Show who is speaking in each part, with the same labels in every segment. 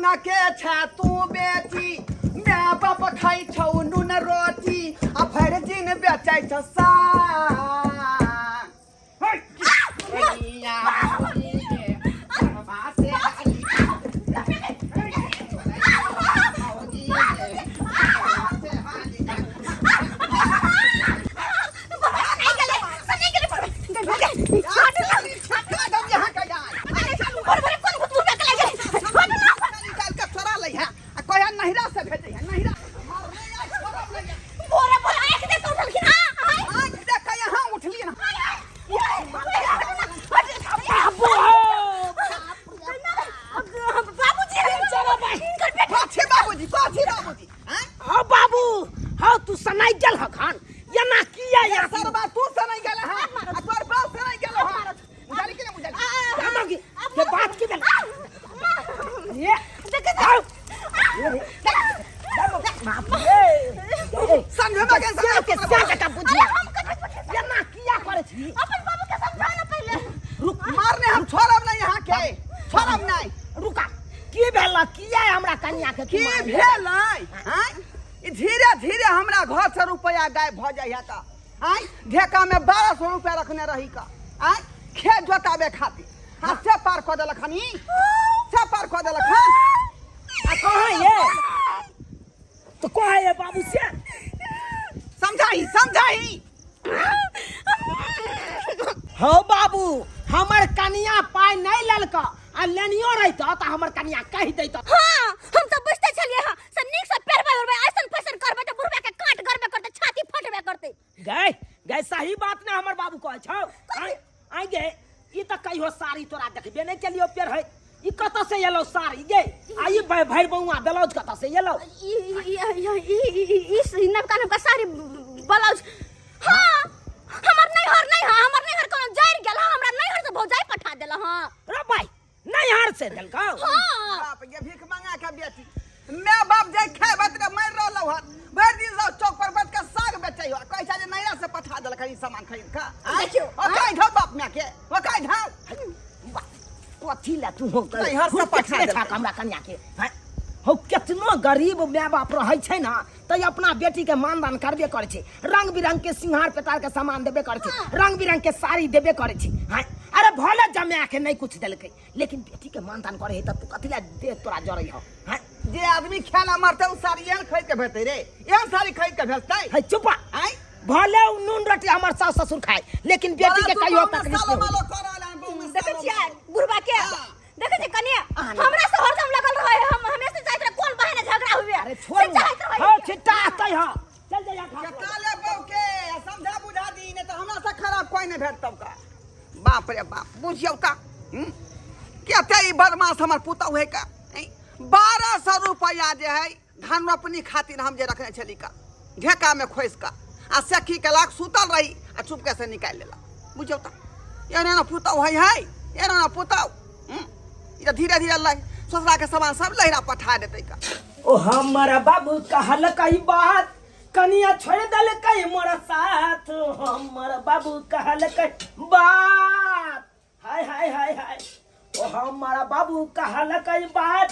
Speaker 1: न के छा तू बेटी मैं बाप खाई छौ नून रोटी आ भर दिन बेचै छ सा धीरे धीरे हमरा घर से रुपया गायब भ जाइए का ढेका में 1200 रुपया रखने रही का खेत जोतावे खातिर हाथ से पार कर देलक हनी से पार कर देलक हन
Speaker 2: कहां ये तो कहां ये बाबू से
Speaker 1: समझाई
Speaker 2: हो बाबू हमर कनिया पाई नहीं ललका आ लेनियो रहता त हमर कनिया कहि दैता
Speaker 3: हां हम तो बुझते छलिए हां से नीक से पेरबे उरबे ऐसन फैशन करबे त बुढ़बे के काट करबे करते छाती फटबे करते
Speaker 2: गए सही बात ने हमर बाबू कहै छौ आई गे ई त कहियो साड़ी तोरा देखबे नहीं केलियो पेर है ई कत से एलो साड़ी गे आई भैर बउआ ब्लाउज कत से एलो
Speaker 3: ई नवका नवका साड़ी ब्लाउज हां हमर नैहर कोनो जाइर गेल हमरा नैहर से भौजाई पठा देला हां
Speaker 2: रे भाई नैहर से देलका
Speaker 3: हां
Speaker 1: बाप ये भीख मांगा के बेटी मैं बाप जाय खाए बत के मर रहलो हन भर दिन जाओ चौक पर बैठ के साग बेचै हो कहै छै जे नैहर से पठा देलक ई सामान खरीद का
Speaker 3: देखियो
Speaker 1: ओ कहि धौ बाप मैं के ओ कहि धौ
Speaker 2: कथी ला तू हो
Speaker 1: नैहर से पठा देलक
Speaker 2: हमरा कन्या के हो कितना गरीब माय बाप रहै छै ना त अपना बेटी के मानदान करबे करे छै रंग बिरंग के सिंगार पेतार के सामान देबे करे छै रंग बिरंग के साड़ी देबे करे छै अरे भले जमा के नहीं कुछ देलकै लेकिन बेटी के मानदान करे त तू कथी ला दे तोरा जरै हो
Speaker 1: जे आदमी खाना मारते उ साड़ी एहन खरीद के भेटै रे एहन साड़ी खरीद के भेटतै
Speaker 2: चुप भले नून रोटी हमर सास ससुर खाए लेकिन बेटी के कहियो तकलीफ
Speaker 3: देखै छियै बुढ़बा के देखै छै कनिया हमरा से हरदम लगल रहै हम हमेशा जाइत रहे कोन बहने झगड़ा हुए
Speaker 2: अरे छोड़ हो छिटा कहि हो चल जा
Speaker 1: काले बहू के समझा बुझा दी ने त हमरा से खराब कोई नहीं भेटतौ का बाप रे बाप बुझियो का केते ई बदमाश हमर पुतौ है का 1200 रुपया जे है धान रोपनी खातिर हम जे रखने छली का ढेका में खोस का आ सखी के लाख सुतल रही आ चुपके से निकाल लेला बुझियो त एना ना पुतौ है एना ना पुतौ ई धीरे धीरे लै ससुरा के सामान सब लहरा पठा देतै का
Speaker 2: ओ हमर बाबू कहल कई बात कनिया छोड़ दल कई मोर साथ हमर बाबू कहल कई बात हाय हाय हाय हाय ओ हमर बाबू कहल कई बात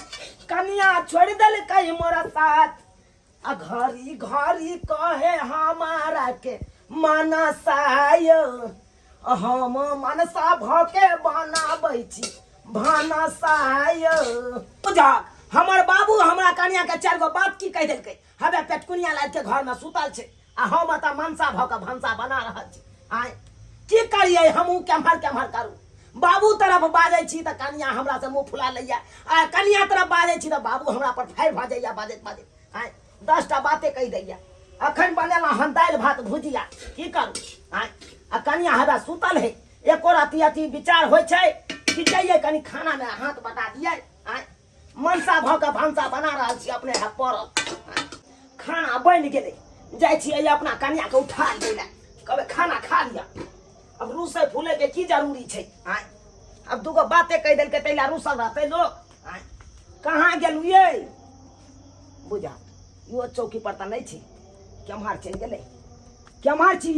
Speaker 2: कनिया छोड़ दल कई मोर साथ आ घरी घरी कहे हमारा के मनसाय हम मनसा भके बनाबै छी भानसाय बुझा हमर बाबू हमरा कन्या के 4 गो बात की कह देलकै हबे पेटकुनिया लाद के घर में सुतल छै आ हम त मनसा भ के भानसा बना रहल छी आय की करिए हमहू केम्हर करू बाबू तरफ बाजै छी त कन्या हमरा से मुंह फुला लैया आ कन्या तरफ बाजै छी त बाबू हमरा पर फायर भ जाइया बाजैत आय 10 टा बातें कह दैया अखन बनेला हन दाल भात भुजिया की करू आय आ कन्या हबे सुतल है एको राती अति विचार होय छै कि जाइए कनी खाना में हाथ बटा दिए आय मनसा भ के भानसा बना रहल छी अपने है पर खाना बन गेलै जाय छी अपना कन्या के उठा लेला कबे खाना खा लिया अब रूसे फूले के की जरूरी छै आय अब दूगो बातें कह देलकै तैला रूसल रहतै लोग आय कहां गेलु ये बुझा यो चौकी पर त नहीं छी केम्हर चल गेलै केम्हर छी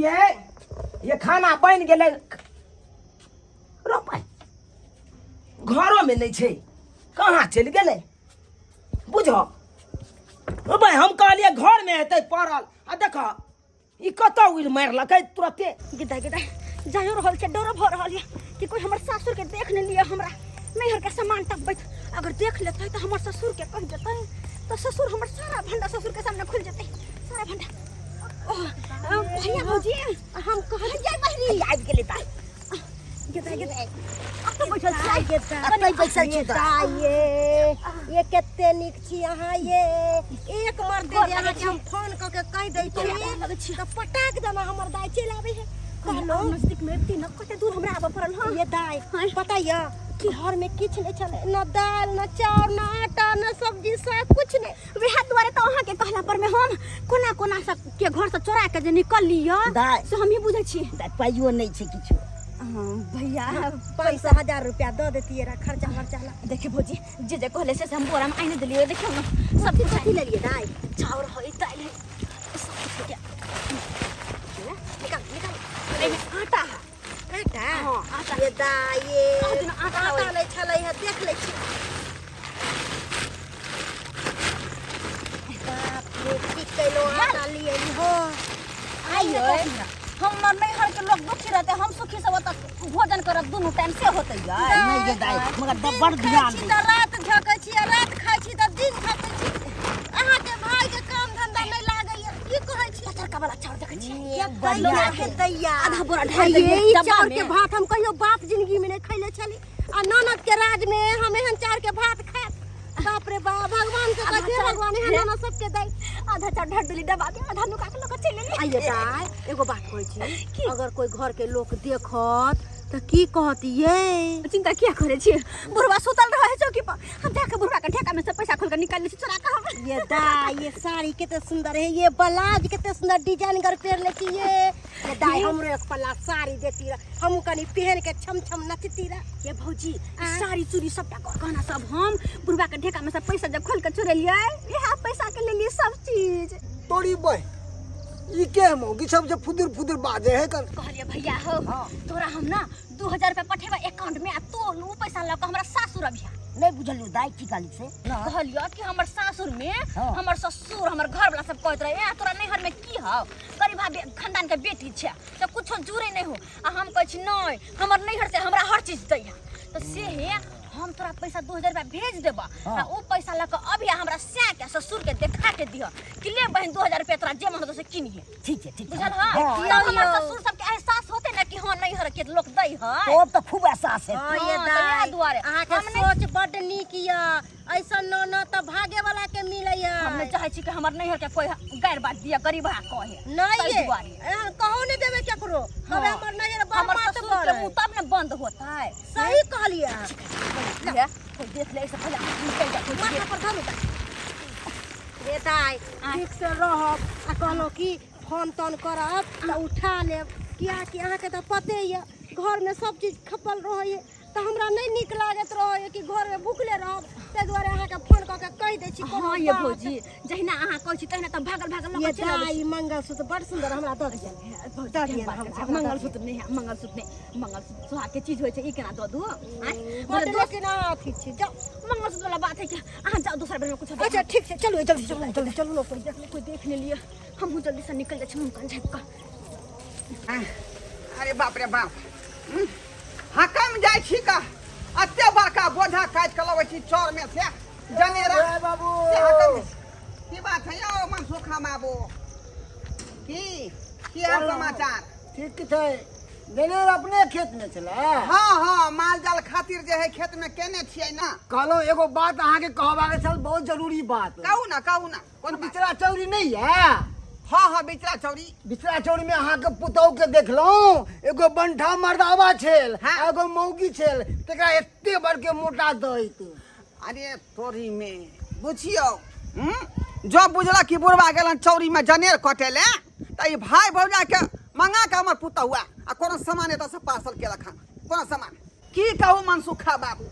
Speaker 2: ये खाना बन गेलै रो भाई घरों में नहीं छे कहाँ चल गेले बुझो ओ भाई हम कहलिए घर में हेतै पड़ल आ देख ई कतौ उड़ मारलकै तुरते
Speaker 3: गिदा गिदा जायो रहल छे डर भ रहल है कि कोई हमर सासुर के देख न लिए हमरा नैहर के सामान टपबैत अगर देख लेतै त हमर ससुर के कह देतै तो ससुर हमर सारा भंडा ससुर के सामने खुल जेतै सारा भंडा भैया भौजी हम कहल जाय बहरी आबि गेलै ता गिदा गिदा अब तो बैठल छै गिदा
Speaker 4: अतै बैसल छी ये कते नीक छी अहाँ ये एक मर दे अहाँ के हम फोन क के कह दै छी त पटाक देना हमर दाई चल आबै है
Speaker 3: कहलो नजदीक में तीन कते दूर हमरा आबे पड़ल हां
Speaker 4: ये दाई पता या कि घर में किछ नहीं चले न दाल न चाउर न आटा न सब्जी सब कुछ नहीं
Speaker 3: वेहा द्वारे तो अहाँ के कहला पर में हम कोना कोना से के घर से चोरा के जे निकल लियो से हम ही बुझै छी
Speaker 4: पाइयो नहीं छै किछु
Speaker 3: भैया
Speaker 4: 5,000 रुपया दे देतिए रा खर्चा वर्चा ला
Speaker 3: देखे भौजी जे कहले से हम बोरा में आइने दिलियो देखियो न सब कुछ
Speaker 4: कथी लेलिए दाई
Speaker 3: चाउर होई दाल है सब कुछ क्या निकाल एमे आटा
Speaker 4: आटा
Speaker 3: हां आटा
Speaker 4: ये दाई ये
Speaker 3: आटा
Speaker 4: ले छलै है देख ले छी बाप रे की कैलो आटा लिए हो
Speaker 3: आइयो हमर नैहर के लोग दुखी रहते हम सुखी से होता भोजन करब दोनों टाइम से होते यार
Speaker 4: नहीं ये दाई मगर बड़ ध्यान छी त रात झकै छी रात खाइ छी त दिन झकै छी अहाँ के भाई के काम धंधा नहीं लागैया की कहै छी
Speaker 3: पत्थर का वाला चाउर देखै छी
Speaker 4: ये बढ़िया है दैया
Speaker 3: आधा बोरा ढाल दे
Speaker 4: चाउर के भात हम कहियो बाप जिंदगी में नहीं खैले छली आ ननद के राज में हम एहन चाउर के भात खात बाप रे बाप भगवान के कहे भगवान है नाना सबके दई
Speaker 3: आधा चाउर ढाल देली डबा के आधा नुका के लोग चले ले
Speaker 4: आइए दाई एगो बात कहै छी अगर कोई घर के लोग देखत त की कहती ये
Speaker 3: चिंता क्या करे छी बुढ़वा सुतल रहे चौकी पर हम जाके बुढ़वा के ठेका में से पैसा खोल के निकाल ली चोरा के हम
Speaker 4: ये दाई ये साड़ी कितने सुंदर है ये ब्लाउज कितने सुंदर डिजाइन कर पेर लेती ये दाई हमरो एक पल्ला साड़ी देती रहा हम कनी पहन के छम छम नचती रहा
Speaker 3: ये भौजी साड़ी चूड़ी सबटा गहना सब हम बुढ़वा के ठेका में से पैसा जब खोल के चोरेलिए यह पैसा के लेली सब चीज
Speaker 5: तोड़ी बह ई के मौगी सब जे फुदुर फुदुर बाजे है कर
Speaker 3: कहलिए भैया हो तोरा हम ना 2000 रुपया पठेबा अकाउंट में आ तो उ पैसा ल के हमरा सासुर अभिया
Speaker 4: नहीं बुझलियो दाई की गाली से
Speaker 3: कहलियो कि हमर सासुर में हमर ससुर हमर घर वाला सब कहत रहे तोरा नैहर में की हौ गरीबा खानदान के बेटी छै त कुछो जुरे नहीं हो आ हम कहै छी नहीं हमर नैहर से हमरा हर चीज दैया तो से है हम तोरा पैसा 2000 रुपया भेज देबा आ उ पैसा ल के अभी हमरा स्या के ससुर के देखा के दिह कि ले बहन 2000 रुपया तोरा जे मन हो से किनी है
Speaker 4: ठीक है
Speaker 3: बुझल हां हमर ससुर सब के एहसास होते ना कि हां नैहर के लोग दै है
Speaker 4: तो अब तो खूब एहसास है
Speaker 3: हां ये दाई दुआरे
Speaker 4: अहाँ के सोच बड नीक या ऐसा न त भागे वाला के मिलैया
Speaker 3: हम नहीं चाहे छी कि हमर नैहर के कोई गैर बात दिया गरीब हा कहे
Speaker 4: नहीं ये कहो नहीं देवे केकरो कबे हमर नैहर बाप
Speaker 3: हमर
Speaker 4: मात
Speaker 3: ससुर के मुंह तब न बंद होता है
Speaker 4: सही कहलिए
Speaker 3: है कोई देख ले ऐसे पहले निकल जा कोई
Speaker 4: माथा पर धरू रे दाई ठीक से रहब आ कहलो कि फोन तोन करब त उठा लेब किया कि अहाँ के त पते ये घर में सब चीज खपल रहे तो हमरा नहीं निक लागत रहे कि घर में भूखले रहब ते द्वारे अहाँ के फोन क के कह दै छी
Speaker 3: हां ये भौजी जहिना अहाँ कहै छी तहिना त भागल भागल लोग
Speaker 4: ये
Speaker 3: चल आबै
Speaker 4: दाई मंगलसूत्र बड़ सुंदर हमरा द दिया
Speaker 3: मंगलसूत्र नहीं है मंगलसूत्र सुहाग के चीज होय छै ई केना द दू
Speaker 4: बड़ लेकिन ठीक छै जाओ
Speaker 3: मंगलसूत्र वाला बात है कि अहाँ जाओ दूसरा बेर में कुछ
Speaker 4: अच्छा ठीक छै चलो जल्दी चलो जल्दी चलो लो
Speaker 3: कोई देख ले लिए हम जल्दी से निकल जाए मुंह कान झाप का
Speaker 1: अरे बाप रे बाप हकम जाय छी का अत्ते बड़का बोझा काट के लबै छी चौर में से जनेरा
Speaker 5: बाबू
Speaker 1: से हकम की बात है यो मनसुखा बाबू की है समाचार
Speaker 5: ठीक छै जनेर अपने खेत में चला
Speaker 1: हाँ माल जाल खातिर जे है खेत में केने छियै ना
Speaker 5: कहलो एगो बात अहाँ के कहबा के छल बहुत जरूरी बात
Speaker 1: कहू ना कौन
Speaker 5: बिचरा चौरी नहीं है
Speaker 1: हाँ बिचरा चौरी
Speaker 5: बिचरा चौरी में अहाँ के पुतौ के देखलौ एगो बंठा मर्दावा छेल
Speaker 1: हाँ।
Speaker 5: एगो मौगी छेल तेकरा एते बड़ के मोटा दैत
Speaker 1: अरे तोरी में बुझियो जो बुझला कि बुढ़वा गेलन चौरी में जनेर कटेले त ई भाई भौजा के मंगा के हमर पुतौ हुआ आ कोनो सामान एत से पार्सल केलक हन कोनो सामान की कहू मनसुखा बाबू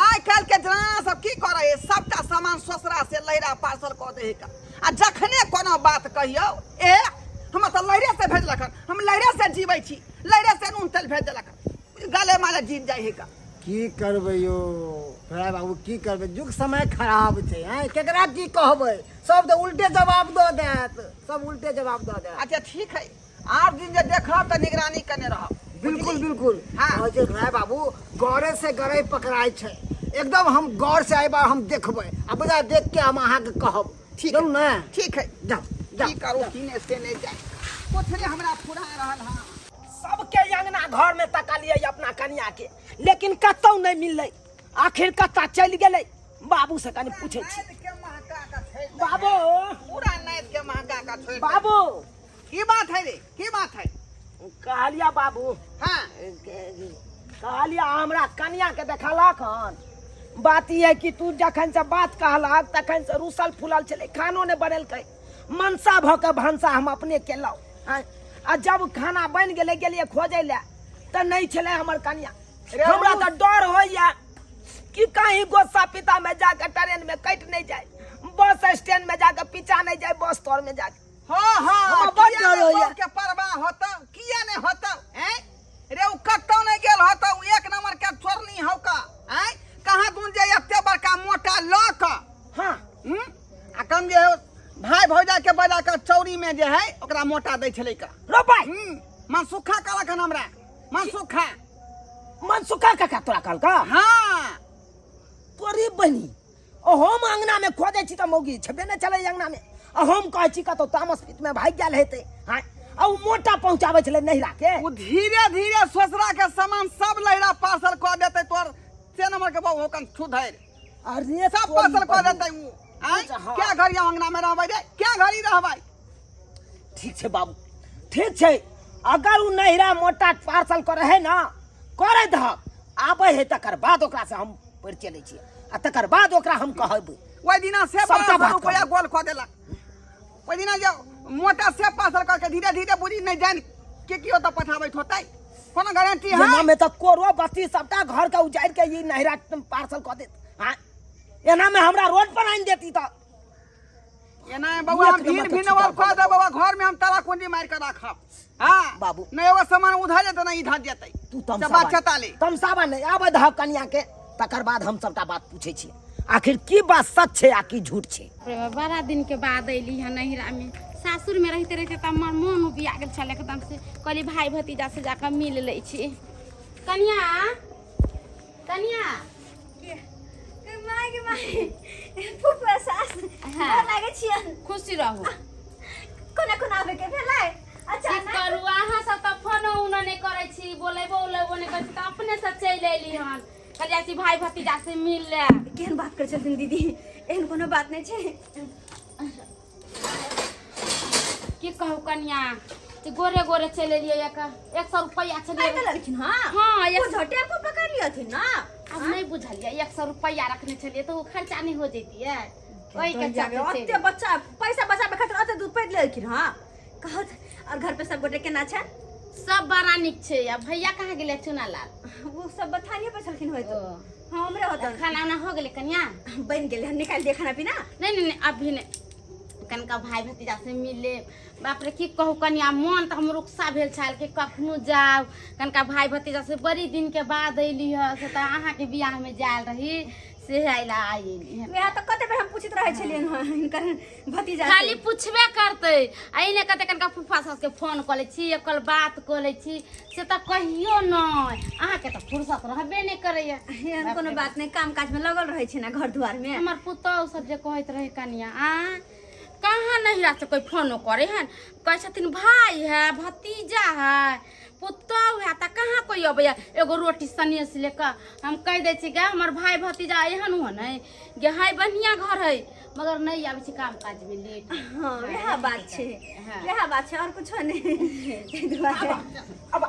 Speaker 1: आइ काल्हि के जना सब की करे है सबटा सामान ससुरा से लहरा पार्सल क दे का आ जखने कोनो बात कहियो ए हम त लहरे से भेजलक हन हम लहरे से जीवै छी लहरे से नून तेल भेज देलक गले माले जीव जाइ है का
Speaker 5: की करबै यो रे बाबू की करबे, जुग समय खराब छै। हैं केकरा की कहबै, सब तो उल्टे जवाब दऽ देत, सब उल्टे जवाब दऽ देत।
Speaker 1: अच्छा ठीक है, 8 दिन जे देखब तऽ निगरानी करने रहब।
Speaker 5: बिल्कुल बिल्कुल।
Speaker 1: हाँ।
Speaker 5: और जे रे बाबू गौरे से गरे पकड़ाई छै, एकदम हम गौर से एहि बार हम देखबै, आ बजा देख के हम अहाँ के कहब।
Speaker 1: ठीक
Speaker 5: चलू
Speaker 1: है,
Speaker 5: ने।
Speaker 1: ठीक है,
Speaker 5: जाओ जाओ।
Speaker 1: की करू किने से नहीं जाए, कोठरे हमरा फुरा रहल हां।
Speaker 2: सबके अंगना घर में तकलिए अपना कनिया के, लेकिन कतौ नहीं मिललै। आखिर कत्ता चल गेलै, बाबू से कनी पूछे छी।
Speaker 1: नाद के महका का छोड़ दे।
Speaker 2: बाबू
Speaker 1: पूरा नाद के महका का छोड़ दे।
Speaker 2: बाबू
Speaker 1: की बात है रे, की बात है?
Speaker 2: कहलिया बाबू,
Speaker 1: हाँ
Speaker 2: कहलिया हमरा कनिया के देखलक हन। बात ई है कि तू जखन से बात कहलक तखन से रूसल फूलल छलै, खानो ने बनेलकै। मनसा भ के भनसा हम अपने केलौ। आ जब खाना बन गेलै गेलिए खोजै ले त नहीं छलै हमर कनिया। हमरा त डर होइया कि कहीं गोसा पिता में जाकर ट्रेन में कट नहीं जाए, बस स्टैंड में जाकर पीछा नहीं जाए, बस तौर में जाके।
Speaker 1: हाँ हाँ,
Speaker 2: हमरा बड्ड
Speaker 1: किया
Speaker 2: डर
Speaker 1: ने
Speaker 2: होइया।
Speaker 1: बहू के परवाह होता, किया ने होता हैं? रे उ कत्तौ नहीं गेल होता, उ एक नंबर के छोरनी हौ का हैं? कहां दून जे एते बड़का मोटा ल क
Speaker 2: हाँ
Speaker 1: आ कम जे भाई भौजा के बजा के चौरी में जे है ओकरा मोटा दै छलै का।
Speaker 2: रो भाई
Speaker 1: मनसुखा कहलक हन हमरा, मनसुखा।
Speaker 2: मनसुखा का तोरा कहल का?
Speaker 1: हाँ
Speaker 2: तोरी बनी ओ हम अंगना में खोदे छी त मौगी छबे न चले अंगना में। आ हम कहै छी कतौ तामस पित में भाग गेल हेतै। हां आ उ मोटा पहुंचाबै छले नहिरा के।
Speaker 1: उ धीरे धीरे ससुरा के सामान सब लहरा पार्सल क देतै तोर से नंबर के बहु होकन छुधैर
Speaker 2: अरे
Speaker 1: सब पार्सल क देतै उ। आय
Speaker 2: अच्छा, हाँ।
Speaker 1: क्या घड़ी अंगना में रहबै रे, क्या घड़ी रहबै?
Speaker 2: ठीक छे बाबू, ठीक छे। अगर उ नहिरा मोटा पार्सल करे है ना, करे द आबै है तकर बाद ओकरा से हम परिचय लै छी, आ तकर बाद ओकरा हम कहब।
Speaker 1: ओइ दिना से
Speaker 2: सबटा बात
Speaker 1: रुपया
Speaker 2: कहबै।
Speaker 1: गोल क देलक। ओइ दिना जे मोटा से पार्सल करके धीरे धीरे बुझी नहीं जान के कियो त पठाबैत होतै, कोनो गारंटी है?
Speaker 2: एना में त कोरो बत्ती सबटा घर के उजाड़ के ई नहिरा पार्सल क देत। हां एना में हमरा रोड पर आइन देती त
Speaker 1: एना बउआ हम
Speaker 2: एक
Speaker 1: भीड़
Speaker 2: नंबर के
Speaker 1: भिनवल
Speaker 2: छुपा
Speaker 1: क दे बाबा, घर में हम ताला कुंडी मार के रखब। हां
Speaker 2: बाबू।
Speaker 1: नहीं एगो सामान उधर जेतै नहीं इधर जेतै।
Speaker 2: तू
Speaker 1: सब बात चताले
Speaker 2: तमसाबा नहीं आबै दहब कनिया के, तकर बाद हम सबटा बात पूछे छी आखिर की बात सच छे आ की झूठ छे।
Speaker 6: बड़ा दिन के बाद अली है नहिरा में। सासुर में रहते रहते त हमर मन उबिया गेल छल एकदम से। कहली भाई भतीजा से जाकर मिल ले छी। कनिया कनिया
Speaker 3: माय के माय फुफा सास
Speaker 6: हाँ।
Speaker 3: लागे छियन।
Speaker 6: खुशी रहू।
Speaker 3: कोना कोना आबे के भेलै? अच्छा
Speaker 6: ठीक करू, अहाँ सब त फोन उन नहीं करे छी, बोलेबो उलेबो नहीं करे छी, त अपने से चल एली हन। कहलिया छी भाई भतीजा से मिल ले।
Speaker 3: केहन बात कर छथिन दीदी, एहन कोनो बात नहीं छै।
Speaker 6: की कहू कनिया, जे गोरे गोरे चल एलिए 100 रुपया
Speaker 3: काय
Speaker 6: छलिए।
Speaker 3: लखिन? हां
Speaker 6: हाँ,
Speaker 3: वो झोटे को पकड़ लियथिन ना।
Speaker 6: अब नहीं बुझलिए 100 रुपया रखने चलिए तो वो खर्चा नहीं हो जेती है। वही के
Speaker 3: जाके
Speaker 6: चलते
Speaker 3: ओते बच्चा पैसा बचाबे खातिर ओते दूध पैद लेलखिन। हां कहत और घर पे सब गोटे केना छै?
Speaker 6: सब बड़ा निक छे। अब भैया कहाँ गेले चुनालाल?
Speaker 3: वो सब बथानिए पे छलखिन होय तो।
Speaker 6: ओ।
Speaker 3: हां हमरे होतन।
Speaker 6: खाना उना हो गेले कन्या?
Speaker 3: बन गेले, हम निकाल दे खाना पीना।
Speaker 6: नहीं अभी नहीं। कनका भाई भतीजा से मिले। बाप रे की कहू कन्या, मन तो हम रुकसा भेल छाल के कखनो जाओ। कनका भाई भतीजा से बड़ी दिन के बाद अइली ह से त अहाँ के बियाह में जाल रही से आइला आइली है।
Speaker 3: वह तो कते बेर हम पूछत रहे छलियन इनकर भतीजा से।
Speaker 6: खाली पूछबे करते। आइने कते कनका फुफा सास के फोन कर ले छी, एकल बात कर ले छी, से त कहियो नहीं। अहाँ के त फुर्सत रहबे नहीं करैया।
Speaker 3: एहन कोनो बात नहीं, काम काज में लगल रहे छै ना घर दुआर में।
Speaker 6: हमर पुतौ सब जे कहत रहे कनिया कहाँ नहिरा से कोई फोनो करे हन, कहे छथिन भाई है भतीजा है पुतौ है त कहाँ कोई अबैया एगो रोटी सनिए से लेकर। हम कह दे छी गे हमर भाई भतीजा एहन हो नहीं गे हाय बढ़िया घर है, मगर नहीं आबै छी काम काज में लेट।
Speaker 3: हां यह बात छै,
Speaker 6: हाँ।
Speaker 3: यह बात छै और कुछ नहीं। तै दुआरे
Speaker 2: अब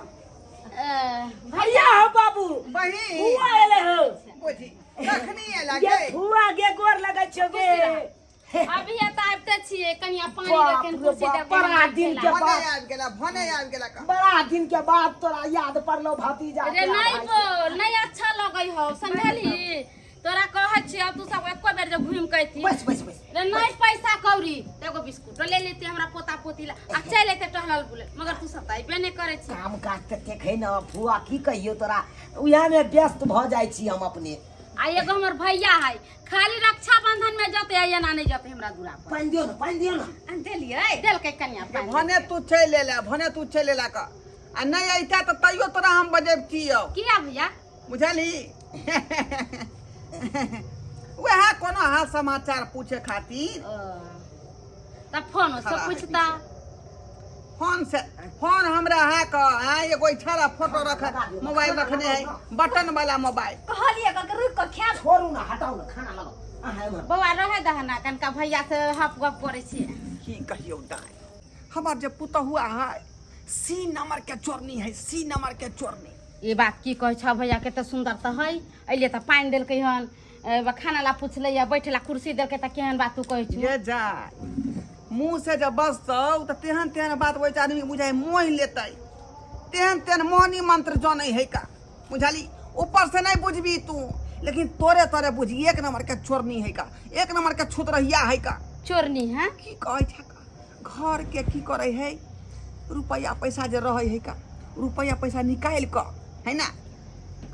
Speaker 6: भैया
Speaker 2: भैया हो बाबू,
Speaker 1: बहिन
Speaker 2: हुआ एले हो।
Speaker 1: बुझी कखनी एला
Speaker 2: गे
Speaker 1: गे?
Speaker 2: हुआ गे गोर लगै छो गे।
Speaker 6: अभी त आबते छिए कनिया पानी
Speaker 2: बाप
Speaker 6: रखन
Speaker 2: रे
Speaker 6: कुर्सी
Speaker 2: बाप,
Speaker 6: दे
Speaker 2: बड़ा दिन के
Speaker 1: भने आबि गेला, भने आबि गेला का।
Speaker 2: बड़ा दिन के बाद तोरा याद पड़लो भतीजा
Speaker 6: रे
Speaker 2: के।
Speaker 6: नहीं बोल, नहीं अच्छा लगै हो समझली। तोरा कहै छी तू सब एको बेर जे घूम के थी
Speaker 2: बस बस बस
Speaker 6: रे नहीं पैसा कौड़ी एगो बिस्कुट ले लेते हमरा पोता पोती ला आ चल लेते टहलल बुले, मगर तू सब अइबे नहीं करे छी।
Speaker 2: काम काज ते देखे न फुआ की कहियो तोरा उहे में व्यस्त भ जाय छी हम अपने।
Speaker 6: आ एगो हमर भैया है खाली रक्षाबंधन में जते आ ना नहीं जते हमरा दूरा पर।
Speaker 2: पानी दियो ना
Speaker 3: देलियै
Speaker 6: देल के कन्या पानी।
Speaker 1: भने तू चल ले भने तू चल ले का आ नहीं अइता तो तैयो तोरा हम बजेबतियो
Speaker 6: किया भैया
Speaker 1: बुझली वह कोनो हाल समाचार पूछे खातिर
Speaker 6: तब फोन से पूछता
Speaker 1: फोन हमरा है का एगो इठारा फोटो रख मोबाइल रखने है बटन वाला मोबाइल
Speaker 3: कहलियै का रुक के खा
Speaker 2: छोड़ू ना हटाओ ना खाना लगाओ
Speaker 6: बौआ रहे दहना कनका भैया से हप गप करे छी
Speaker 1: की कहियो दाई हमार जे पुता हुआ है सी नंबर के चोरनी है सी नंबर के चोरनी
Speaker 6: ये बात की कहे छ भैया के तो सुंदर तो है अइले तो पानी देलकै हन खाना ला पूछले या बैठेला कुर्सी देलकै त केहन बात तू कहै छु
Speaker 1: ये जा मुंह से जब बसतौ तो तेहन तेहन बात वही आदमी बुझाई मोह लेते तेहन तेहन मोहनी मंत्र जाने है का बुझली ऊपर से नहीं बुझबी तू लेकिन तोरे तोरे बुझी एक नंबर के चोरनी है का एक नंबर के छुतरहिया है का
Speaker 6: चोरनी है
Speaker 1: की कहे छ घर के की करे है रुपया पैसा जे रहे है का रुपया पैसा निकाल क है ना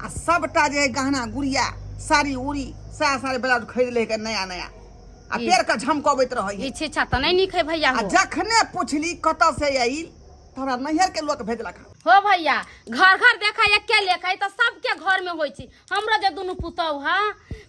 Speaker 1: आ सबटा जे गहना गुड़िया साड़ी उड़ी साड़ी ब्लाउज खरीद ले के नया नया आ पेड़ का झमकबैत रहे है
Speaker 6: इच्छा तो नहीं निक है भैया
Speaker 1: आ
Speaker 6: हो
Speaker 1: जखने पूछली कत से आइल तो हमरा नैहर के लोग भेजलक
Speaker 6: हो भैया घर घर देखा या के लेखा तो सबके घर में होई छी हमरा जे दुनु पुतौ हा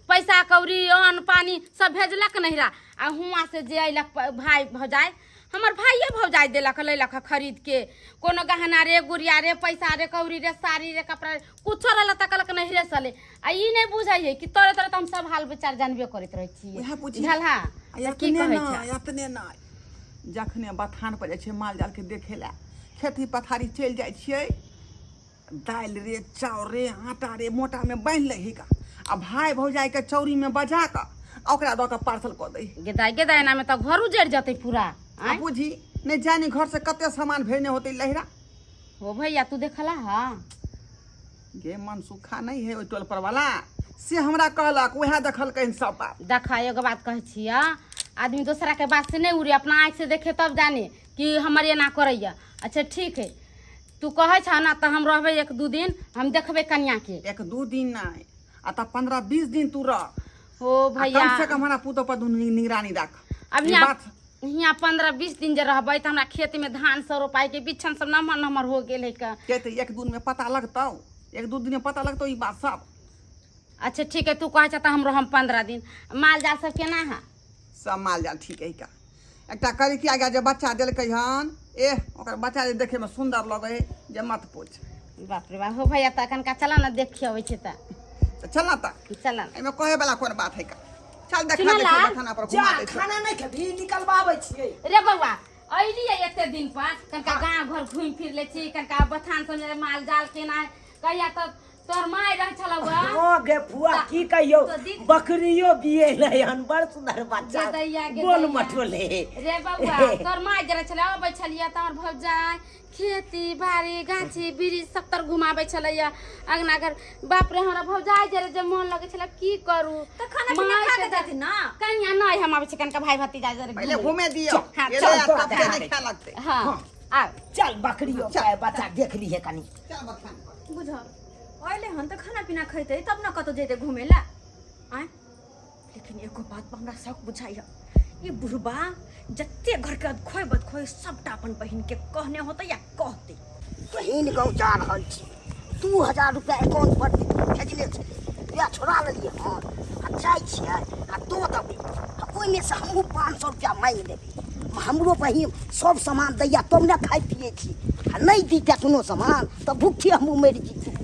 Speaker 6: पैसा कौड़ी अन्न पानी सब भेजलक नहिरा आ हुआ से जे अइलक भाई भौजाई हमर भाइये भौजाई देलक लैलक खरीद के कोनो गहना रे गुड़िया रे पैसा रे कौड़ी रे साड़ी रे कपड़ा रे कुछो रहल त कहलक नहिरे सले आ ई नहीं बुझाई है कि तोरे तोरे हम सब हाल विचार जानबे करैत रहै छी
Speaker 1: उहे बुझी
Speaker 6: झलहा की कहै छै
Speaker 1: यतने ना जखने बथान पर जाइ छै माल जाल के देखेला खेती पथारी चल जाइ छियै दालि रे चाउर रे आटा रे मोटा में बांध ले ही का आ भाई भौजाई के चौरी में बजा का ओकरा द के पार्सल क दे
Speaker 6: गेदाई ना में तो घर उजड़ जतै पूरा
Speaker 1: आ बुझी नहीं जानी घर से कते सामान भेजने होते लहरा
Speaker 6: हो भैया तू देखला हा
Speaker 1: गे मन सुखा नहीं है ओइ टोल पर वाला से हमरा कहलक वह देखल कहीं सब बात
Speaker 6: देखा एगो बात कहै छिया आदमी दूसरा के बात से नहीं उड़ी अपना आँख से देखे तब जाने कि हमर एना करैया अच्छा ठीक है तू कहै छ ना तो हम रहबै 1-2 दिन हम देखबै कन्या के
Speaker 1: 1-2 दिन नहीं आ त 15-20 दिन तू रह
Speaker 6: हो भैया
Speaker 1: कम से कम हमरा पुतो पर निगरानी राख
Speaker 6: अब
Speaker 1: ई
Speaker 6: यहाँ
Speaker 1: बात
Speaker 6: 15-20 दिन जे रहबै तो हमरा खेत में धान सब रोपाई के बिछन सब नमहर हो गेल है का
Speaker 1: के तो 1-2 दिन में पता लगतौ 1-2 दिन में पता लगतौ ई बात सब
Speaker 6: अच्छा ठीक है तू कहै छ त हम रहम 15 दिन माल जाल सब केना है
Speaker 1: सब माल जाल ठीक है का एकटा करी कि आगे जे बच्चा देलकै हन ओकर बच्चा जे देखे में सुंदर लगे है जे मत पूछ
Speaker 6: बाप रे बाप हो भैया त कनका चला ना देखे अबै छै त
Speaker 1: चल त
Speaker 6: चला
Speaker 1: एमे कहे वाला कोन बात है का चल देखा
Speaker 6: सुनला?
Speaker 1: देखा खाना पर
Speaker 2: जा
Speaker 1: घुमा दे
Speaker 2: खाना नहीं खेबी निकलबाबै छियै
Speaker 6: रे बउआ अइलिए एते दिन पर कनका गांव घर घूम फिर ले छी कनका बथान सब माल जाल केना कहिया त तोर माय रह छलौ
Speaker 2: हां गे फुआ की कहियो बकरियो बिए लहन बड़ सुंदर बच्चा गोल मठोले
Speaker 6: रे बउआ तोर माय जरे छलै अबै छलिया तोर भौजाई खेती बाड़ी गाछी बिरी सब तर घुमाबै छलैया अंगना घर बाप रे हमरा भौजाई जरे जे मन लगे छला की करू
Speaker 3: त खाना पीना खा के जाती ना
Speaker 6: कन्या नहीं हम आबै छ कनका भाई भतीजा जरे
Speaker 1: पहले घूमे दियो
Speaker 6: हाँ,
Speaker 1: ये
Speaker 2: चल,
Speaker 1: ले
Speaker 2: चल,
Speaker 1: तब
Speaker 2: चल,
Speaker 1: नहीं खा लगते
Speaker 6: हां आ
Speaker 2: चल बकरियो के बच्चा देख ली है कनी
Speaker 1: चल बखान पर
Speaker 3: बुझ अहिले हन त खाना पीना खैतै तब न कतो जैते घुमेला आय लेकिन एको बात हमरा शौक बुझाइय ई बुढ़बा जत्ते घर के खोय सबटा अपन बहिन के कहने होतै या कहतै
Speaker 5: बहिन गाँव जा रहल छी 2000 रुपया अकाउंट पर भेजले छलै या छोड़ा लेलिए हाँ आ जाइ छियै आ दो देबै ओहिमे से हमहूँ 500 रुपया मांगि लेबै हमरो बहिन सब सामान दैया तब ने खाइ पिए छी आ नहीं दीते कोनो सामान तऽ भूखे हमहूँ मरि जेतै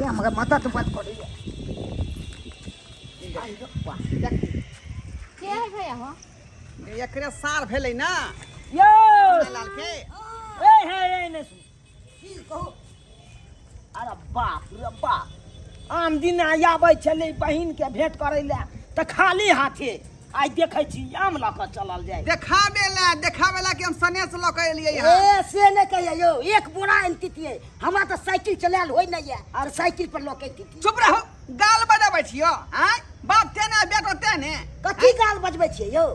Speaker 5: मगर मदद मत करिए
Speaker 6: के है भैया हो
Speaker 1: एकरे सार भेलै ना
Speaker 2: यो
Speaker 1: लाल के
Speaker 2: ए हे ने सुन की कहू अरे बाप रे बाप आम दिन आबै छलै बहिन के भेंट करै ले त खाली हाथे आई देखै छी आम लऽ कऽ चलल जाय
Speaker 1: देखावे ला कि हम सनेस लऽ के एलियै यहाँ
Speaker 5: ए से नहीं कहिए यो एक बोरा अनतिए हमरा तो साइकिल चलायल होय नहीं है और साइकिल पर लोके तिती
Speaker 1: चुप रहो गाल बजाबै छियो आय बाप तेने बेटो तेने
Speaker 5: कथी गाल बजबै छियै यो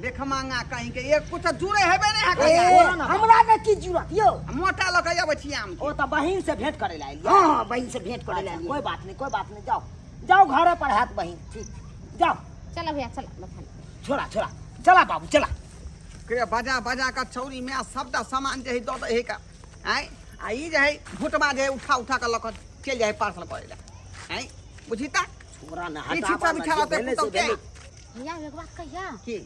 Speaker 1: देख मांगा कहीं के एक कुछ जुड़े हेबे नहीं है
Speaker 5: ए,
Speaker 1: कहिया।
Speaker 5: हमरा ने की जरूरत यो
Speaker 1: मोटा लग आबै छी आम
Speaker 2: ओ तो बहिन से भेंट करे ला आइलिए।
Speaker 5: हां बहन से भेंट करे
Speaker 2: अच्छा,
Speaker 5: ला
Speaker 2: कोई बात नहीं, कोई बात नहीं, जाओ जाओ घरे पर हाथ बहिन, ठीक जाओ।
Speaker 6: चलो भैया चलो
Speaker 2: छोड़ा छोड़ा चला बाबू चला।
Speaker 1: के बजा बजा का छौरी में सबटा सामान जे है दो दे का आई आ ई जे है भुटमा जे है उठा उठा के लक चल जाए पार्सल करे ला आई बुझी ता
Speaker 2: छोरा ना
Speaker 1: ई
Speaker 2: हटा
Speaker 1: छिपा बिछा रहते पुतौ के
Speaker 6: भैया एक बात कहिया
Speaker 1: की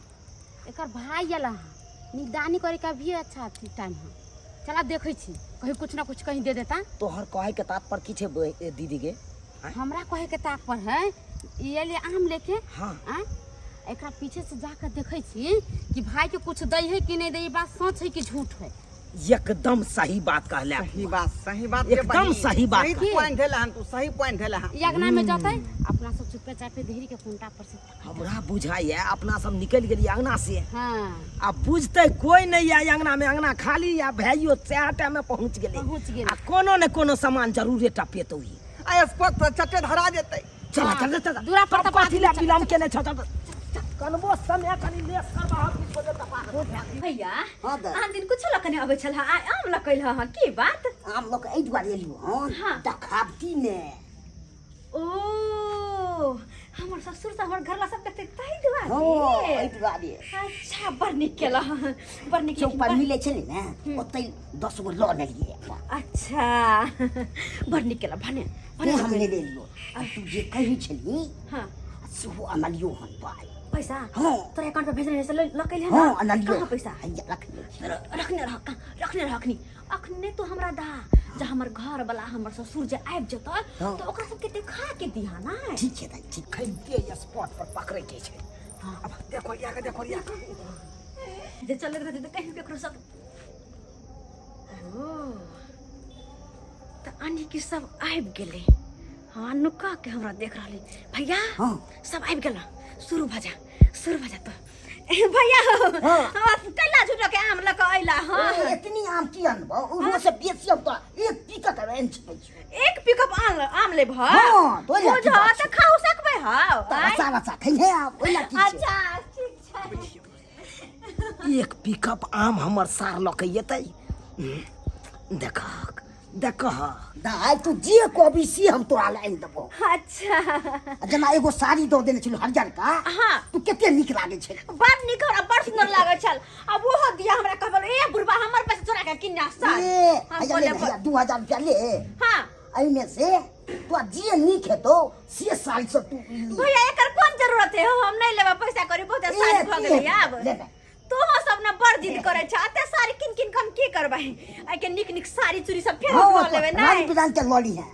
Speaker 6: एकर भाई आला निगरानी करे का भी अच्छा टाइम है। चला देखे छी कहीं कुछ ना कुछ कहीं दे देता।
Speaker 2: तोहर कहे के तात्पर्य की छे दीदी के?
Speaker 6: हमरा कहे के तात्पर्य है ये ले आम लेके
Speaker 2: हाँ।
Speaker 6: एकरा पीछे से जाकर देखे छी कि भाई के कुछ दई है कि नहीं दई, बात सच है कि झूठ है।
Speaker 2: एकदम सही बात कहले।
Speaker 1: सही बात
Speaker 2: एकदम सही बात
Speaker 1: सही पॉइंट धेला हन तू सही पॉइंट धेला हन
Speaker 6: यगना में जाते अपना सब चुपे चापे देहरी के कुंटा पर से।
Speaker 2: हमरा बुझाई है अपना सब निकल गेली अंगना से।
Speaker 6: हां
Speaker 2: अब बुझते कोई नहीं है अंगना में, अंगना खाली या भाइयो चाटा में पहुंच गेले। आ कोनो न कोनो सामान जरूर टपेतो ही
Speaker 1: आ स्पॉट पर चटे धरा जेतै।
Speaker 2: चला चल चल
Speaker 6: दूरा पर तो
Speaker 2: पाथिला बिलाम केने छ कनबो समय कनी लेस करबा हम किछो दे तपा।
Speaker 3: भैया
Speaker 5: हाँ दा।
Speaker 3: आन दिन कुछ लकने अबै छल आ आम लकैल ह की बात?
Speaker 5: आम लोग एहि दुआरे एलियो हन
Speaker 3: हाँ।
Speaker 5: देखावटी ने।
Speaker 3: ओ हमर ससुर से हमर घरला सब कते तई
Speaker 5: हां
Speaker 3: दुआरे।
Speaker 5: एहि दुआरे
Speaker 3: अच्छा बड़ निक केला बड़ निक
Speaker 5: चौक पर
Speaker 3: केला।
Speaker 5: मिले छले ने ओतै 10 गो ल लेलिए।
Speaker 3: अच्छा बड़ निक केला भने
Speaker 5: भने हम ले लेलियो आ तू जे कहि छली
Speaker 3: हां
Speaker 5: सेहो अनलियो हन पाई।
Speaker 3: पैसा
Speaker 5: हाँ।
Speaker 3: तोरा अकाउंट पे भेजने से लकैल है
Speaker 5: हां
Speaker 3: ना?
Speaker 5: अनलियो
Speaker 3: कहाँ पैसा?
Speaker 5: हैया रख ले।
Speaker 3: रखने रखनी अखने तो हमरा दा जा हमर घर वाला हमर ससुर जे आबि जतौ
Speaker 5: हाँ।
Speaker 3: तो ओकरा सबके देखा के दिहा ना।
Speaker 5: ठीक छै दाई ठीक।
Speaker 2: खैते या स्पॉट पर पकड़े के छै। अब देखो या के
Speaker 3: जे चलत रहते तो कहीं केकरो सब ओ त अन्य की सब आबि गेले। हाँ नुका के हमरा देख रहले भैया।
Speaker 5: हाँ।
Speaker 3: सब आबि गेल शुरू भ जा तो भैया
Speaker 5: हाँ।
Speaker 3: कैला झूठो के आम लक अइला। हाँ
Speaker 5: इतनी आम की अनबो उहो से बेसी अब तो एक पीका के रेंज पे छै।
Speaker 3: एक पिकअप आम ले भ
Speaker 5: हाँ, तो ले
Speaker 3: बुझ त खाउ सकबै हां
Speaker 5: अच्छा अच्छा खैहे आप ओला की छै।
Speaker 3: अच्छा ठीक छै।
Speaker 2: एक पिकअप आम हमर सार लके येतै। देख देख
Speaker 5: दाई तू जे कहबी से हम तोरा लाइन देबो।
Speaker 3: अच्छा
Speaker 5: जना एगो साड़ी दो देने छलु हरियर का।
Speaker 3: हाँ।
Speaker 5: तू कते नीक लागे छै।
Speaker 3: बड़ निक हमरा बड़ सुंदर लागै छल। अब ओहो दिया हमरा कहबल ए बुढ़बा हमर पैसा चोरा के किन्ना साल।
Speaker 5: ए
Speaker 3: हम
Speaker 5: हैया
Speaker 3: बोले
Speaker 5: ले भैया 2000 रुपया ले।
Speaker 3: हां
Speaker 5: एमे से तू जे नीक हेतो से साड़ी सब तू
Speaker 3: भैया एकर कोन जरूरत है हम नहीं लेबा पैसा करी बहुत सारी भ गेलै अब।
Speaker 5: ले ले।
Speaker 3: तो सब न बड़ जिद करे छ अते सारी किन किन हम की करबै आई के निक निक साड़ी चूड़ी सब फेर
Speaker 5: हाँ,
Speaker 3: ल लेबै
Speaker 5: रंग
Speaker 3: नहीं।
Speaker 5: बिरंग के लॉली है।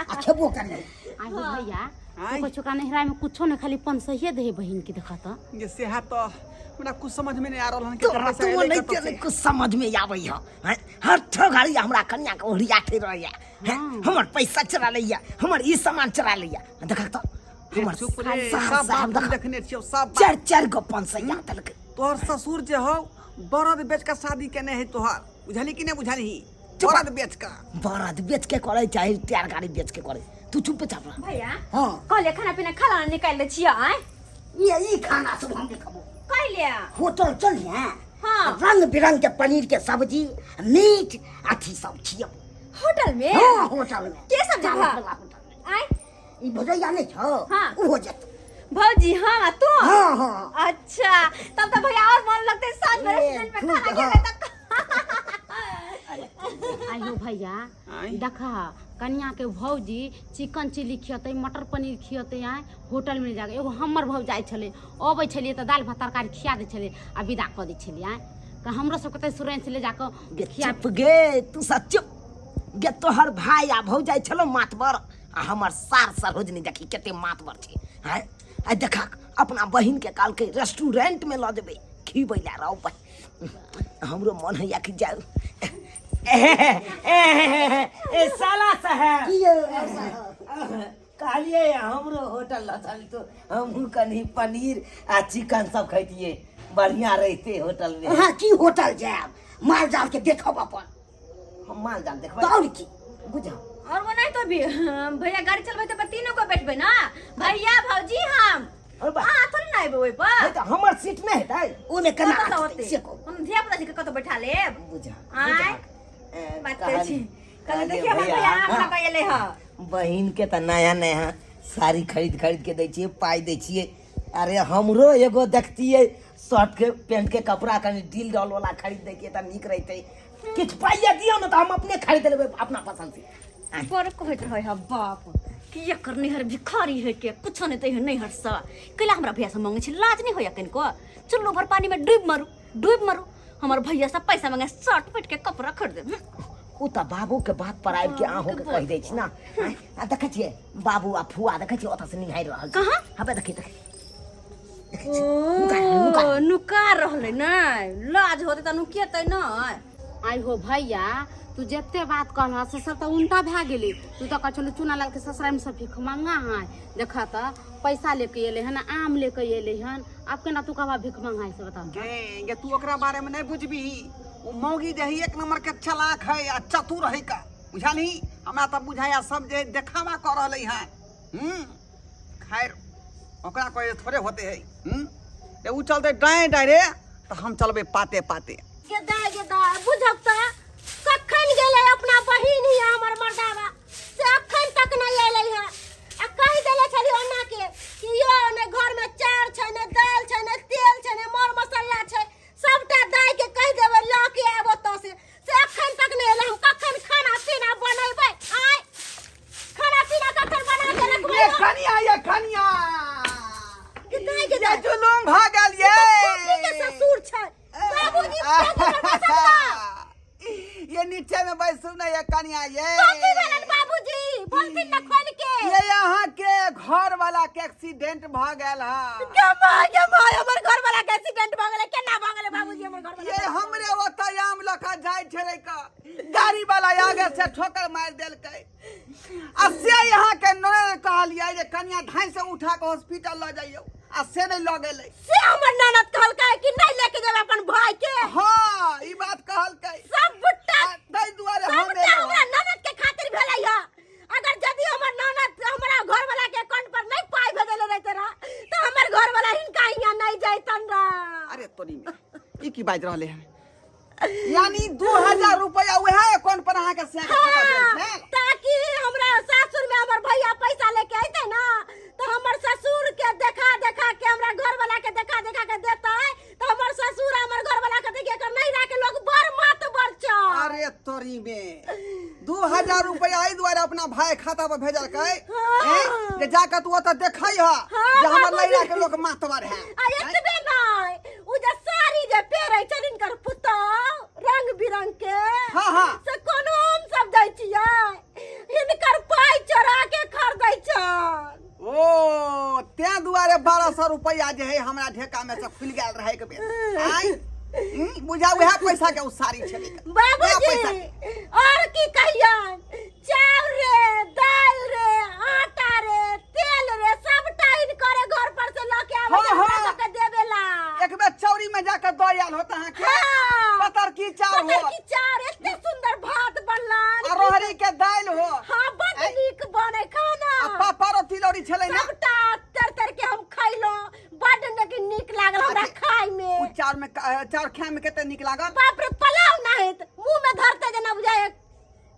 Speaker 5: अच्छेबो कर ले।
Speaker 6: आइयो भैया
Speaker 1: आई।
Speaker 6: तो छोका नहरा में कुछो न खाली 500 ही दे बहिन की देखा तो।
Speaker 1: ये सेहा तो हमरा कुछ समझ में नहीं आ रहल हन के
Speaker 2: तोरा तो नहीं तेरे कुछ समझ में आबै है। हर ठो घड़ी हमरा कन्या के ओढ़िया थे रहया है। हमर पैसा चरा लैया, हमर ई सामान चरा लैया। देख तो हमर
Speaker 1: चुप रे
Speaker 2: सार
Speaker 1: सब
Speaker 2: साहब
Speaker 1: बात
Speaker 2: देख
Speaker 1: देखने छियो सब
Speaker 2: चार चार गो 500 या तलक।
Speaker 1: तोहर ससुर जे हो बरद बेच का शादी केने है तोहर बुझली कि नहीं बुझली
Speaker 2: चुप।
Speaker 1: बरद बेच का
Speaker 2: बरद बेच के करे चाहे टायर गाड़ी बेच के करे। तू चुप चाप रह।
Speaker 3: भैया
Speaker 5: हां
Speaker 3: कहले खाना पीना खाना निकाल ले छिया आय
Speaker 5: ये खाना सब हम खाबो।
Speaker 3: कहले
Speaker 5: होटल चलिए।
Speaker 3: हाँ।
Speaker 5: रंग बिरंग के पनीर के सब्जी मीट अथी सब खियो।
Speaker 3: होटल में
Speaker 5: हाँ होटल में
Speaker 3: के सब जगह?
Speaker 5: होटल में
Speaker 3: आय
Speaker 5: ई भजैया नहीं छो।
Speaker 3: हाँ।
Speaker 5: वो जत।
Speaker 3: भौजी हाँ तो
Speaker 5: हाँ हाँ
Speaker 3: अच्छा तब तो भैया और मन लगते साथ में
Speaker 5: ये,
Speaker 3: रेस्टोरेंट में
Speaker 5: ठीक
Speaker 3: खाना
Speaker 5: है,
Speaker 3: खेले तक
Speaker 6: आइयो भैया
Speaker 1: आई।
Speaker 6: देखा कन्या के भौजी चिकन चिली खियते मटर पनीर खियते आए होटल में जाके एगो हमर भौज जाय छले अबै छलिए त दाल भात तरकारी खिया दै छले आ विदा क दै छलिए आए त हमरो सब कते सुरेन से ले जाके
Speaker 2: गे
Speaker 6: खिया
Speaker 2: चुप गे तू सच चुप। गे तोहर भाई आ भौजाई छलो मातबर आ हमर सार सरोजनी देखी कते मातबर छै हैं। आ देखा अपना बहिन के काल के रेस्टोरेंट में ल देबे खीबै ला रहो भाई। हमरो मन हैया कि जाऊ। ए साला साहब कहलिए हमरो होटल ल चल तो हमहू कनी पनीर आ चिकन सब खैतिए बढ़िया रहते होटल में।
Speaker 5: हाँ की होटल जाब माल जाल के देखब अपन।
Speaker 2: हम माल जाल देखबै।
Speaker 5: तो और की बुझा।
Speaker 3: और वो नहीं तो भी भैया गाड़ी चलबे तो तीनों को बैठबे ना भैया भौजी हम
Speaker 2: और बा
Speaker 3: हाँ थोड़ी ना आइबो ओइ पर
Speaker 2: है तो हमर सीट नहीं हेतै ओमे केना
Speaker 3: कतऽ
Speaker 2: अटतै
Speaker 3: होतै
Speaker 2: से कहू
Speaker 3: हम धिया पुता के कतऽ बैठा लेब
Speaker 2: बुझा
Speaker 3: आय बात करै छी कल देखिए हम भैया हमरा कहले ह
Speaker 2: बहिन के त नया नया साड़ी खरीद के दै छियै पाई दै छियै अरे हमरो एगो देखतियै शर्ट के पैंट के कपड़ा कनी ढील डॉल वाला खरीद दै के त नीक रहतै किछ पाइया दियो न त हम अपने खरीद लेबै अपना पसंद से
Speaker 3: पर कहैत रहे ह बाप कि एकर नैहर भिखारी है के कुछ नहीं तै नैहर सा कैला हमरा भैया से मांगे छी लाज नहीं होया कनको चुल्लू भर पानी में डूब मारू हमर भैया से पैसा मांगे शर्ट पैंट के कपड़ा खरीद दे
Speaker 2: उ त बाबू के बात पर आबि के अहूँ के कह दै छी ना आ देखै छियै बाबू आ फुआ देखै छियै ओतऽ से निहारि रहल छै
Speaker 3: कहाँ
Speaker 2: हबे देखै
Speaker 3: ओ नुकार रहले नहीं लाज होते त नुकेतै नहीं
Speaker 6: आई हो भैया तू जते बात कहल से सब तो उल्टा भए गेली तू तो कह चलू चूना लाल के ससुराल में सब भीख मांगा है देखा त पैसा लेके एले हन आम लेके एले हन अब केना तू कहबा भीख मांगा है से बता
Speaker 1: गे तू ओकरा बारे में नहीं बुझबी वो मौगी जे एक नंबर के चलाक है आ चतुर है का बुझाली हमरा त बुझाया सब जे देखावा कर रहले हैं खैर ओकरा कोई थोड़े होते है रे उ चलते डाय डाय रे तो हम चलबे पाते पाते
Speaker 4: गेदा बुझब त कखन गेलै अपना बहिन ही हमर मर्दावा से अखन तक नहीं एलै है आ कहि देले छली ओना के कि यो ने घर में चार छै ने दाल छै ने तेल छै ने मर मसाला छै सबटा दाय के कहि देबै ल के आबो त से अखन तक नहीं एलै हम कखन खाना पीना बनैबै आय खाना पीना कखन बना के रखबै
Speaker 1: ये कनिया
Speaker 4: कि दाय के दाय
Speaker 1: जुलूम भ गेल ये
Speaker 4: के ससुर छै बाबूजी
Speaker 1: ये नीचे में बैसू ना ये कनिया ये
Speaker 4: बाबूजी बोलती न खोल के
Speaker 1: ये यहाँ के घर वाला के एक्सीडेंट भ गेल है
Speaker 4: क्या माय हमर घर वाला के एक्सीडेंट भ गेलै केना भ गेलै बाबूजी हमर घर वाला
Speaker 1: ये हमरे ओतऽ आम लखा जाय छलै का गाड़ी वाला आगे से ठोकर मार देलकै आ से यहाँ के ननद कहलियै जे कनिया धाय से उठा के हॉस्पिटल ल जाइयो आ से नहीं ल गेलै
Speaker 4: से हमर ननद कहलकै कि नहीं लेके जेबै अपन भाई के
Speaker 1: हां ई बात कहलकै
Speaker 4: सब बुट्टा
Speaker 1: तै दुआरे
Speaker 4: सब
Speaker 1: हमे
Speaker 4: हमरा ननद के खातिर भेलै है अगर यदि हमर ननद हमरा घर वाला के अकाउंट पर नहीं पाई भेजले रहते रहा तो हमर घर वाला हिनका हियां नहीं जाइतन रा
Speaker 1: अरे तोरी में ई की बाज रहले है यानी 2000 रुपया उहे अकाउंट पर अहाँ के से खाता भेल छै
Speaker 4: ताकि हमरा सासुर में हमर भैया पैसा लेके आइते ना तो हमर ससुर के देखा के हमरा घर वाला के देखा के देता है तो हमर ससुर हमर घर वाला के देखे कर नहीं रह के लोग बर मत बरचा
Speaker 1: अरे तोरी में 2000 रुपया आई द्वारा अपना भाई खाता पर भेजल कै जे जाके तू ओतऽ देखै ह जे हमर लइरा के लोग मातवर है
Speaker 4: आ एतबे नहीं उ जे साड़ी जे पेरै छलिन कर पुतो रंग बिरंग के
Speaker 1: हां
Speaker 4: से कोनो हम सब दै छियै हिनकर पाई चोरा के खरीदै छन
Speaker 1: ओ ते दुआरे 1200 रुपया जे है हमरा ढेका में से खुल गेल रहे के बेर आई बुझा उहे पैसा के उ साड़ी छलै
Speaker 4: बाबूजी और की कहियन चाउर रे दाल रे आटा रे तेल रे सबटा इनकर घर पर से लेके आवे हमरा के देवेला
Speaker 1: एक बेर चौरी में जाके दो आयल होता है के पतर की चाउर हो
Speaker 4: पतर की चाउर एते सुंदर भात बनलन
Speaker 1: आ रोहरी के दाल हो
Speaker 4: हां बड़ नीक बने खाना
Speaker 1: आ पापड़ तिलौरी छलै ना
Speaker 4: सबटा तर के हम खइलो बड़ नीक लागल हमरा खाय में
Speaker 1: उ चाउर खाय में कते नीक लागल
Speaker 4: बाप रे पलाव नहीं मुंह में धरते जना बुझाए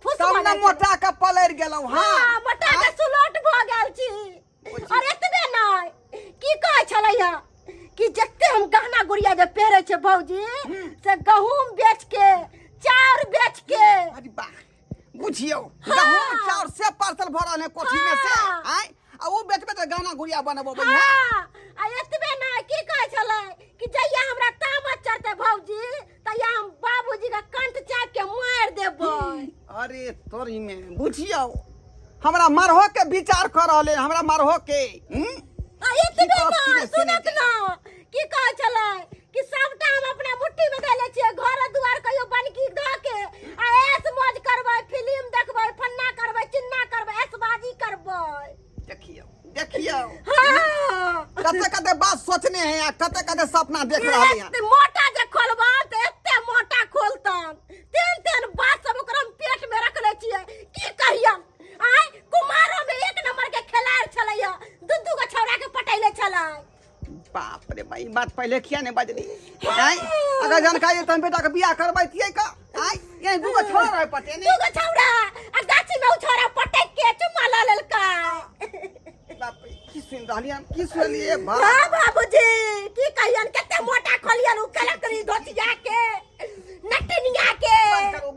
Speaker 4: फुस
Speaker 1: तब ना मोटा के पलर गेलौ हां
Speaker 4: मोटा के सुलोट भ गेल छी और एतबे नहीं की कहै छलैया कि जत्ते हम गहना गुड़िया जे पेरे छै भौजी से गहूम बेच के चाउर बेच के
Speaker 1: अरे वाह बुझियो गहूम चाउर से पार्सल भरल है कोठी में से आय आ उ बेचबे त गाना गुड़िया बनबो भैया
Speaker 4: आ एतबे नहीं की कहै छलै कि जइया हमरा तामत चढ़ते भौजी तइया हम बाबूजी का कंठ चाप के मार देबै
Speaker 1: अरे तोरी में बुझियो हमरा मरहो के विचार कर रहले हमरा मरहो के
Speaker 4: आ एतबे नहीं सुनत ना की कहै छलै कि सबटा हम अपना मुट्ठी में धले छियै घर दुआर कहियो बनकी द के आ ऐस मौज करबै फिल्म देखबै फन्ना करबै चिन्ना करबै ऐसबाजी करबै
Speaker 1: देखियो कते बात सोचने हैं या कते सपना देख रहले हैं
Speaker 4: मोटा जे खोलबा त एते मोटा खोलतन तेन बात सब ओकरा पेट में रख ले छियै की कहियन आय कुमारों में एक नंबर के खिलाड़ छलैया दू गो छौरा के पटैले छलै
Speaker 1: बाप रे भाई बात पहले किया नहीं बजली आई अगर जानकारी तन बेटा के बियाह करबैतिए का आई ये दूगो छोड़ रहे पटे नहीं
Speaker 4: दूगो छौड़ा आ गाछी में उछोरा पटक के चुम्मा ला लेलका।
Speaker 1: बाप रे की सुन रहली हम की सुनलिए बा
Speaker 4: हां बाबूजी की कहियन केते मोटा खोलियन उ कलेक्टरी धोतिया के नटनिया के।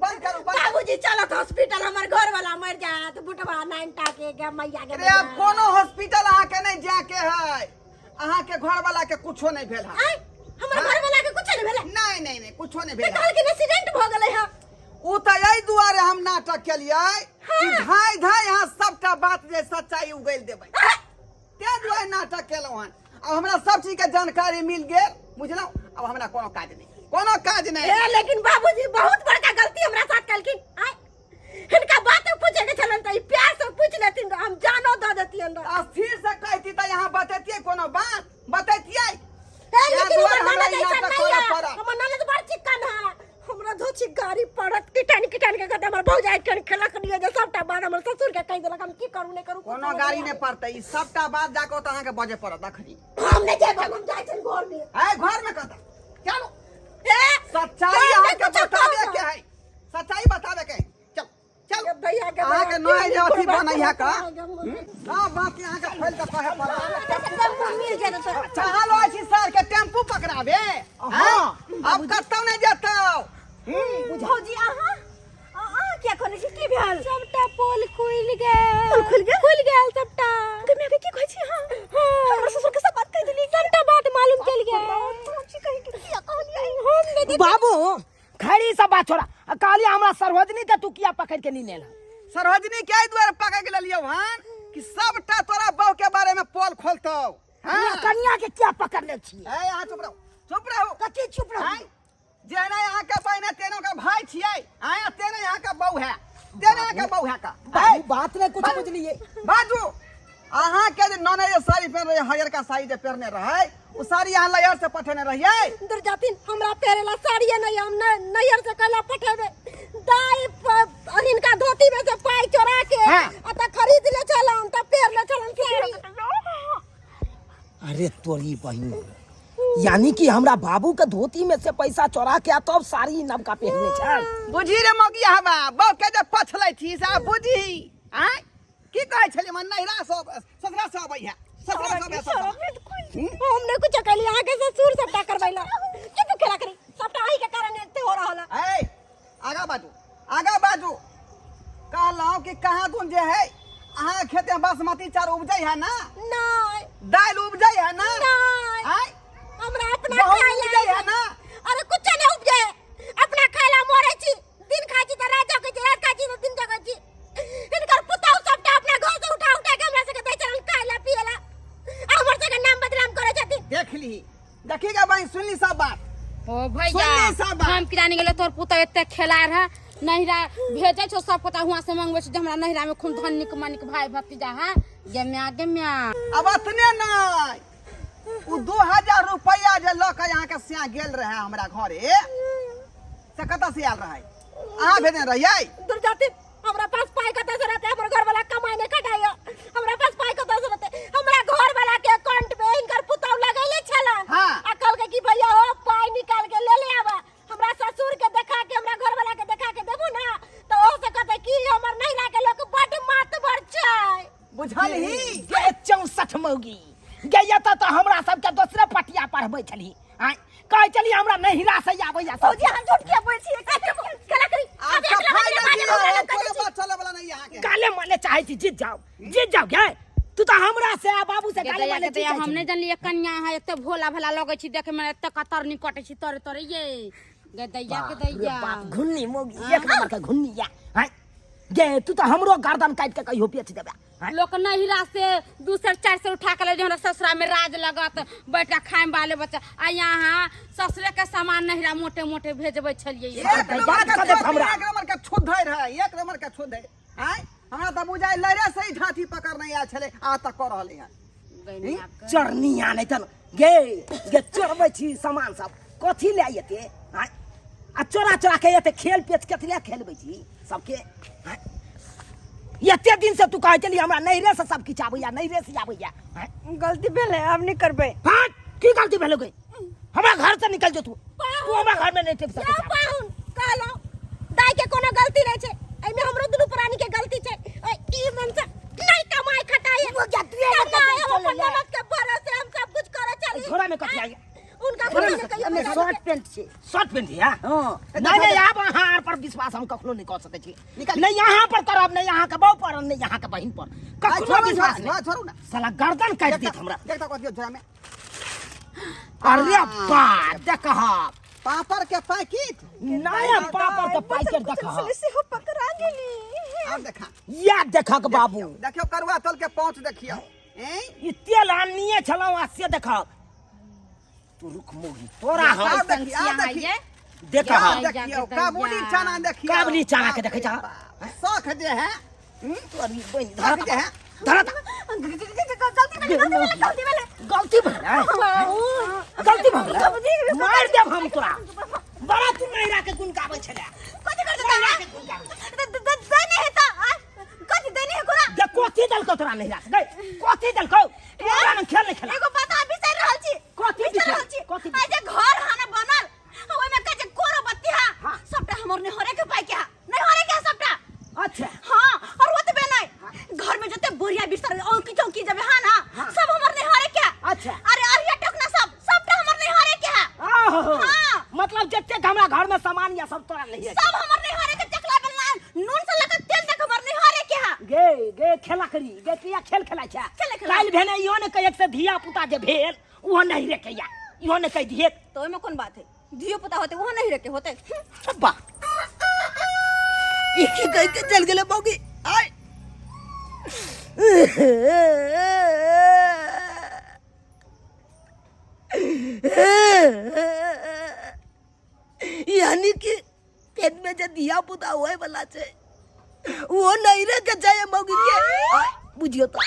Speaker 1: बंद करो
Speaker 4: बाबूजी चलत हॉस्पिटल हमर घर वाला मर जात बुटवा 9टा के मैया के।
Speaker 1: अरे अब कोनो हॉस्पिटल आहा के नहीं जाके है आहा के घर वाला के कुछो नहीं भेल है
Speaker 4: हमर घर वाला के कुछ नहीं भेले।
Speaker 1: नहीं कुछो नहीं भेल
Speaker 4: कहल के एक्सीडेंट भ गेलै है
Speaker 1: उ त यही दुआरे हम नाटक केलिए कि धाय धाय यहाँ सबटा बात जे सच्चाई उगल देबै ते दुआरे नाटक केलहुँ हन। अब हमरा सब चीज के जानकारी मिल गेल बुझलहुँ अब हमरा कोनो काज नहीं
Speaker 4: ए लेकिन बाबूजी बहुत बड़का गलती हमरा साथ कलकिन। आय इनका बात पूछे के छलन त प्यार से पूछ लेतिन हम जानो द देतियन।
Speaker 1: स्थिर से कहती त यहाँ बतैतिए कोनो बात बतैतिए
Speaker 4: लेकिन
Speaker 1: दुआरे
Speaker 4: हमर
Speaker 1: हमरा ई
Speaker 4: ननद
Speaker 1: नाटक
Speaker 4: ऐसा
Speaker 1: करऽ
Speaker 4: नहीं
Speaker 1: पड़त।
Speaker 4: है हमर ननद बड़ चिकन है हमरा धोची गाड़ी पड़त किटान के कहते हमर भौजाई के खेलक दिए जे सबटा बात हमर ससुर के कह देलक हम की करू नहीं करू
Speaker 1: कोनो गाड़ी नहीं पड़तै ई सबटा बात जाके त अहाँ के बजे पड़त अखनी
Speaker 4: हम नहीं जाब हम जाय छन घर में।
Speaker 1: है घर में कहता चलो
Speaker 4: ए
Speaker 1: सच्चाई अहाँ के बतावे के है सच्चाई बतावे के है चल चल
Speaker 4: भैया के
Speaker 1: अहाँ के नोए जे अथी बनैया का हां बात अहाँ के फैल के कहे पड़त
Speaker 4: मिल जाए तो
Speaker 1: चलो ऐसी सर के टेम्पू पकड़ावे हां अब कतौ नहीं जतौ
Speaker 4: भौजी आहा क्या करे छी की भेल सबटा पोल खुल गेल सबटा तुम के की कहै छी। हां हमरा ससुर के सब बात कह देली सबटा बात मालूम चल गेल छी कहि के किया कहलिए हम नहीं
Speaker 2: बाबू खड़ी सब बात छोड़ा काली हमरा सरवजनी के तू किया पकड़ के नहीं लेला
Speaker 1: सरहजनी के द्वारा पकड़ के लियो हन कि सबटा तोरा बहू के बारे में पोल खोलतौ हां
Speaker 2: कन्या के क्या पकड़ ले छी।
Speaker 1: ए यहाँ चुप रहो
Speaker 2: कथी चुप रहो
Speaker 1: जेना यहाँ के बहन तेनो का भाई छियै आया तेने यहाँ का बहू है तेने यहाँ का बहू है का
Speaker 2: बाबू बात ने कुछ बुझलिए
Speaker 1: बाजू अहाँ के जे नने जे साड़ी पहन रहे हरियर का साड़ी जे पहनने रहे उ साड़ी यहाँ लयर से पठेने रहिए
Speaker 4: अंदर जातिन हमरा पेरेला साड़ी नहीं हम नैयर से कहला पठेबे दाई इनका धोती में से पाई चोरा के त खरीद ले चलन त पेर ले चलन साड़ी।
Speaker 2: अरे तोरी बहिन यानी कि हमरा बाबू के धोती में से पैसा चोरा के तब साड़ी नवका पहनने छ
Speaker 1: बुझी रे मोगिया हवा बहू के जे पछलै छी से बुझी आय की कहै छली मन नहिरा सब ससुरा सब आबै है ससुरा सब
Speaker 4: हमने कुछ कहली आगे के ससुर सबटा करबैला की तू खेला करी सबटा आही के कारण एते हो रहल है।
Speaker 1: ए आगा बाजू कहलहुं कि कहां तुम जे है अहाँ खेते में बासमती चाउर उपजै है ना
Speaker 4: नहीं
Speaker 1: दाल उपजै है ना
Speaker 4: नहीं
Speaker 1: आय
Speaker 4: हमरा अपना
Speaker 1: बहुत
Speaker 4: खाइला
Speaker 1: उपजै है ना
Speaker 4: अरे कुछ नहीं उपजे अपना खाइला मोरे छी दिन खाइ छी त रात जगै छी रात खाइ छी त दिन जगै छी इनकर पुताऊ सबटा अपना घर से उठा के हमरा से दै चलन खाइला पियला हमर से के नाम बदनाम करे छथि।
Speaker 1: देख ली देखिएगा बहन सुनली सब बात
Speaker 6: ओ भैया
Speaker 1: सुनली सब बात
Speaker 6: हम किरानी गेले तोर पुता एते खेलार है नहिरा भेजे छो सब पता हुआ से मंगवे छ हमरा नहिरा में खून धनिक मनिक भाई भतीजा है गे म्या
Speaker 1: अब अतने नहीं उ 2000 रुपया जे ल के यहाँ के सिया गेल रहे हमरा घरे से कतऽ से आयल रहे अहाँ भेजने रहिए
Speaker 4: दूर जाते हमरा पास पाई कतऽ से रहते हमर घर वाला कमाई नहीं कटाया हमरा पास पाई कतऽ से रहते हमरा घर वाला के अकाउंट में इनकर पुताऊ लगैले छलन
Speaker 1: हाँ।
Speaker 4: आ कहल के कि भैया हो पाई निकाल के ले आवा हमरा ससुर के देखा के हमरा घर वाला के देखा के देबू ना तो ओ से कहते कि हमर नहिरा के लोग बड मातबर छै
Speaker 1: बुझल ही
Speaker 2: ये 64 मौगी गैया तो हमरा सब के दूसरे पटिया पढ़बै छली आय कहै छली हमरा नहिरा से आबै या
Speaker 4: फौजी हम झूठ के बोल छी कला करी
Speaker 1: आप सफाई नहीं कोई बात चले वाला नहीं यहाँ के
Speaker 2: गाले माले चाहे छी जीत जाओ गे तू तो हमरा से आ बाबू से गाले माले
Speaker 6: के हम नहीं जानलिए कन्या है एते भोला भला लगे छी देखे में एते कतर नहीं कटे छी तोरे ये गे दैया
Speaker 2: बाप घुन्नी मोगी एक नंबर के घुन्नी या हाय गे तू तो हमरो गर्दन काट के कहियो बेच देबे
Speaker 6: लोग नहिरा से 200-400 उठा के ले जे हमरा ससुरा में राज लगत बैठा खाए वाले बच्चा आ यहाँ ससुरे के सामान नहिरा मोटे मोटे भेजबे छलिए
Speaker 1: एक नंबर का छुद्धै रहे एक नंबर का छुद्धै आय हमरा त बुझाइ लरे से ही ढाठी पकड़ नहीं आयल छले आ तक कर रहले हैं
Speaker 2: चरनी आने तन गे चोरबै छी सामान सब कथी ले आइते हाय आ चोरा के एते खेल पेच केतले खेलबै छी सबके हाय एते दिन से तू कहै छली हमरा नहिरे से सब किछ आबैया नहिरे से आबैया
Speaker 4: गलती भेले अब नहीं करबे
Speaker 2: हट की गलती भेलो गई हमरा घर से निकल जो तू हमरा घर में नहीं टिक सके
Speaker 4: या पाहुन कहलो दाई के कोनो गलती नहीं छे एमे हमरो दुनु प्राणी के गलती छे ई मन से नहीं कमाई खटाई
Speaker 5: वो क्या तू ये
Speaker 4: हम नमक के भरोसे हम सब कुछ करे चली
Speaker 2: झोरा में कथी आई
Speaker 4: उनका
Speaker 5: थोड़ा
Speaker 4: घर
Speaker 5: में
Speaker 4: कहियो
Speaker 5: हमें शॉर्ट पैंट छे
Speaker 2: शर्ट पहन दिया
Speaker 5: हां
Speaker 2: नहीं नहीं आप हां पर विश्वास हम कखनो नहीं कर सके छी नहीं यहाँ पर करब नहीं यहाँ के बहू पर नहीं यहाँ के बहिन पर कखनो विश्वास नहीं
Speaker 1: छोड़ू ना
Speaker 2: साला गर्दन काट देत हमरा
Speaker 1: देखता कथी झोरा में
Speaker 2: अरे बा देखा
Speaker 1: पापड़ के पैकेट
Speaker 2: नया पापड़ के पैकेट देखा
Speaker 4: से हो पकड़ा गेली
Speaker 1: अब देखा
Speaker 2: या देखा के बाबू
Speaker 1: देखियो करुआ तल के पहुंच देखियो
Speaker 2: ई तेल आनिए छलाऊ आ से देखा तू रुक मोगी तोरा हम
Speaker 1: अब देखियो
Speaker 2: देखा
Speaker 1: अब देखियो काबुली चना देखियो
Speaker 2: काबुली चना के देखे जा
Speaker 1: शौक जे है
Speaker 2: तोरी बन
Speaker 1: शौक जे है
Speaker 2: धरत गलती भेलै गलती भेलै मार देब हम तोरा बड़ा तू नैरा के गुण गाबै छले
Speaker 4: कथि कर देता देने है ता कथि देने है कोरा
Speaker 2: देख कोथी दलको तोरा नैरा से गई कोथी दलको तोरा न खेल नहीं खेला
Speaker 4: एगो बात बिसर रहल छी
Speaker 2: कथी
Speaker 4: बिसर रहल छी
Speaker 2: कथी
Speaker 4: आ जे घर हाना बनल ओइ में कजे कोरो बत्ती हा सबटा हमर ने हरे के पाई के नहीं हरे के सबटा
Speaker 2: अच्छा
Speaker 4: हां और ओतबे नहीं घर में जते बोरिया बिस्तर और की चौकी जबे हां ना सब हमर ने हरे के
Speaker 2: अच्छा
Speaker 4: अरे अरिया टोकना सबटा हमर ने हरे के
Speaker 2: आहो
Speaker 4: हां
Speaker 2: मतलब जते हमरा घर में सामान या सब तोरा नहीं है
Speaker 4: सब हमर ने हरे के चकला बेलना नून से लगा तेल तक हमर ने हरे के
Speaker 2: गे गे खेला करी गे किया खेल खेला छै काल भेने इहो ने कह एक से धिया पुता जे भेल उहो नहीं रे कहिया इहो ने कह दिए
Speaker 4: तो ओमे कोन बात है धियो पुता होते वो नहीं रखे होते
Speaker 2: अब्बा
Speaker 5: एक ही कह के चल गेले मौगी आय यानी कि पेट में जो दिया पुता हुए वाला छे वो नहीं रे के चाहिए मौगी के बुझियो तो